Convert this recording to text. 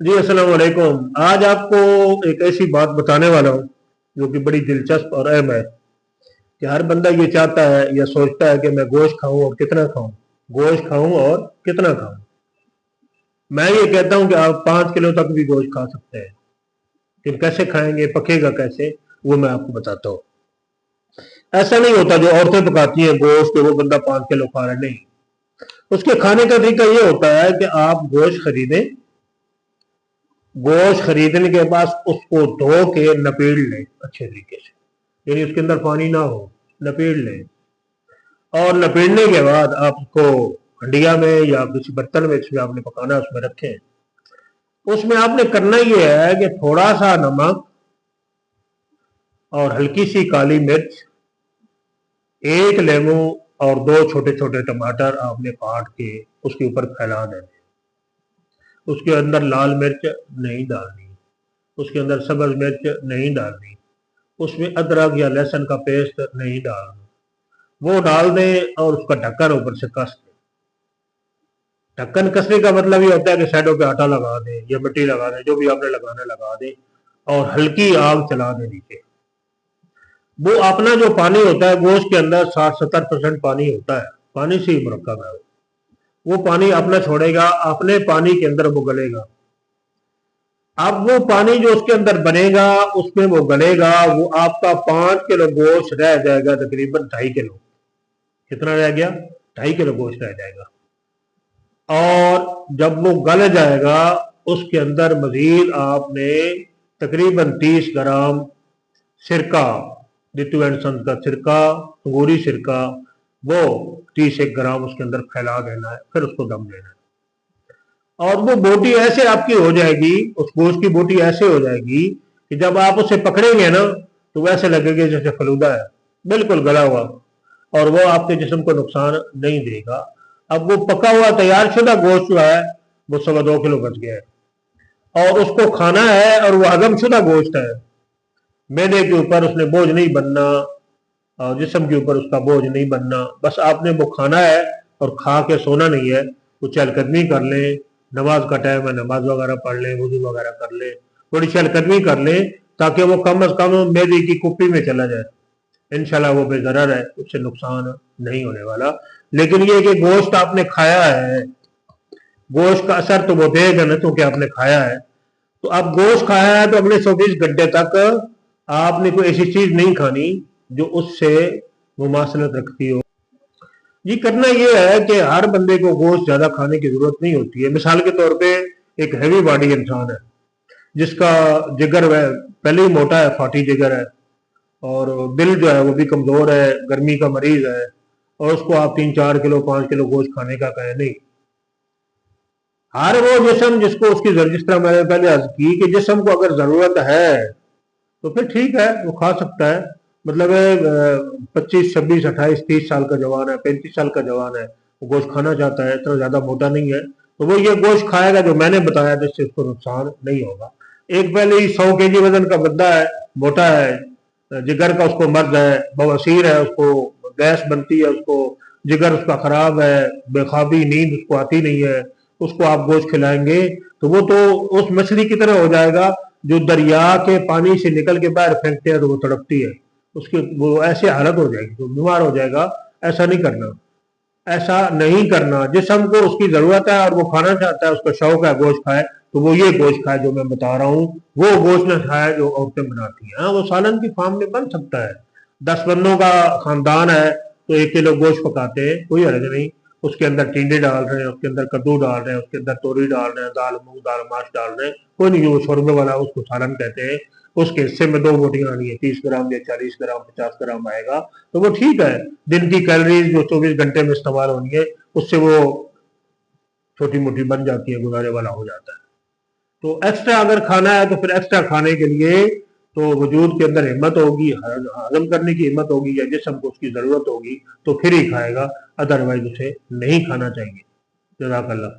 جی अस्सलाम वालेकुम। आज आपको एक ऐसी बात बताने वाला हूँ जो कि बड़ी दिलचस्प और अहम है कि हर बंदा ये चाहता है या सोचता है कि मैं गोश्त खाऊं और कितना खाऊं, गोश्त खाऊं और कितना खाऊं। मैं ये कहता हूं कि आप 5 किलो तक भी गोश्त खा सकते हैं, फिर कैसे खाएंगे, पकेगा कैसे, वो मैं आपको बताता हूँ। ऐसा नहीं होता जो औरतें पकाती हैं गोश्त वो बंदा 5 किलो खा रहा है, नहीं। उसके खाने का तरीका ये होता है कि आप गोश्त खरीदें, गोश्त खरीदने के बाद उसको धो के नपेड़ लें अच्छे तरीके से, यानी उसके अंदर पानी ना हो, नपेड़ लें। और लपेटने के बाद आप उसको हंडिया में या किसी बर्तन में जिसमें आपने पकाना है उसमें रखें। उसमें आपने करना ये है कि थोड़ा सा नमक और हल्की सी काली मिर्च, एक लेमू और दो छोटे छोटे टमाटर आपने काट के उसके ऊपर फैला देने। उसके अंदर लाल मिर्च नहीं डालनी, उसके अंदर सब्ज मिर्च नहीं डालनी, उसमें अदरक या लहसुन का पेस्ट नहीं डालना। वो डाल दें और उसका ढक्कन ऊपर से कस दें। ढक्कन कसने का मतलब ये होता है कि साइडों पे आटा लगा दें या मिट्टी लगा दें, जो भी आपने लगाना लगा दें, और हल्की आग चला दें नीचे। वो अपना जो पानी होता है गोश्त के अंदर 60-70% पानी होता है, पानी से ही मुरक्कब है। वो पानी अपना छोड़ेगा, अपने पानी के अंदर वो गलेगा। अब वो पानी जो उसके अंदर बनेगा उसमें वो गलेगा, वो आपका 5 किलो गोश्त रह जाएगा, तकरीबन 2.5 किलो। कितना रह गया? 2.5 किलो गोश्त रह जाएगा। और जब वो गल जाएगा उसके अंदर मजीद आपने तकरीबन 30 ग्राम सिरका, रितु एंड सन्स का सिरका, अंगूरी सिरका, वो 30 ग्राम उसके अंदर फैला देना है, फिर उसको दम देना है। और वो बोटी ऐसे आपकी हो जाएगी, उस गोश्त की बोटी ऐसे हो जाएगी कि जब आप उसे पकड़ेंगे ना तो वैसे लगेगा जैसे फलूदा है, बिल्कुल गला हुआ, और वो आपके जिस्म को नुकसान नहीं देगा। अब वो पका हुआ तैयार शुदा गोश्त जो है वो 2.25 किलो बच गया है, और उसको खाना है, और वो हजम शुदा गोश्त है। मैदे के ऊपर उसने बोझ नहीं बनना और जिस्म के ऊपर उसका बोझ नहीं बनना। बस आपने वो खाना है और खा के सोना नहीं है। वो चहलकदमी कर लें, नमाज का टाइम है, नमाज वगैरह पढ़ लें, वजू वगैरह कर लें, थोड़ी चहलकदमी कर लें, ताकि वो कम अज कम मैदे की कुप्पी में चला जाए। इंशाल्लाह वो बेज़रर है, उससे नुकसान नहीं होने वाला। लेकिन ये कि गोश्त आपने खाया है, गोश्त का असर तो वो देगा ना, क्योंकि आपने खाया है। तो अब गोश्त खाया है तो अगले 24 घंटे तक आपने कोई ऐसी चीज नहीं खानी जो उससे मुमासलत रखती हो। ये करना ये है कि हर बंदे को गोश्त ज्यादा खाने की जरूरत नहीं होती है। मिसाल के तौर पे एक हैवी बॉडी इंसान है जिसका जिगर वह पहले ही मोटा है, फाटी जिगर है, और दिल जो है वो भी कमजोर है, गर्मी का मरीज है, और उसको आप 3-4 किलो 5 किलो गोश्त खाने का कहें, नहीं। हर वो जिस्म जिसको उसकी जिस तरह मैंने पहले अर्ज की कि जिस्म को अगर जरूरत है तो फिर ठीक है, वो खा सकता है। मतलब 25, 26, 28, 30 साल का जवान है, 35 साल का जवान है, वो गोश्त खाना चाहता है, इतना ज्यादा मोटा नहीं है, तो वो ये गोश्त खाएगा जो मैंने बताया, जिससे उसको नुकसान नहीं होगा। एक पहले ही 100 kg वजन का बंदा है, मोटा है, जिगर का उसको मर्ज है, बवासीर है, उसको गैस बनती है, उसको जिगर उसका खराब है, बेखाबी नींद उसको आती नहीं है, उसको आप गोश्त खिलाएंगे तो वो तो उस मछली की तरह हो जाएगा जो दरिया के पानी से निकल के बाहर फेंकते हैं तो वो तड़पती है। उसकी वो ऐसी हालत हो जाएगी, तो बीमार हो जाएगा। ऐसा नहीं करना, ऐसा नहीं करना। जिस्म को उसकी जरूरत है और वो खाना चाहता है, उसका शौक है गोश्त खाए, तो वो ये गोश्त खाए जो मैं बता रहा हूँ, वो गोश्त न खाए जो औरतें बनाती हैं। हाँ, वो सालन की फार्म में बन सकता है, 10 बंदों का खानदान है तो 1 किलो गोश्त पकाते हैं, कोई हर्ज नहीं। उसके अंदर टिंडे डाल रहे हैं, उसके अंदर कद्दू डाल रहे हैं, उसके अंदर तोरी डाल रहे हैं, दाल मूंग दाल माश डाल रहे हैं, कोई नहीं। वो शोरबे वाला उसको सालन कहते हैं। उसके हिस्से में 2 बोटियां आनी है, 30 ग्राम या 40 ग्राम 50 ग्राम आएगा, तो वो ठीक है। दिन की कैलोरीज जो 24 घंटे में इस्तेमाल होनी है उससे वो छोटी मोटी बन जाती है, गुजारे वाला हो जाता है। तो एक्स्ट्रा अगर खाना है तो फिर एक्स्ट्रा खाने के लिए तो वजूद के अंदर हिम्मत होगी, हजम करने की हिम्मत होगी, या जिस्म को उसकी जरूरत होगी तो फिर ही खाएगा, अदरवाइज उसे नहीं खाना चाहिए। जज़ाकल्लाह।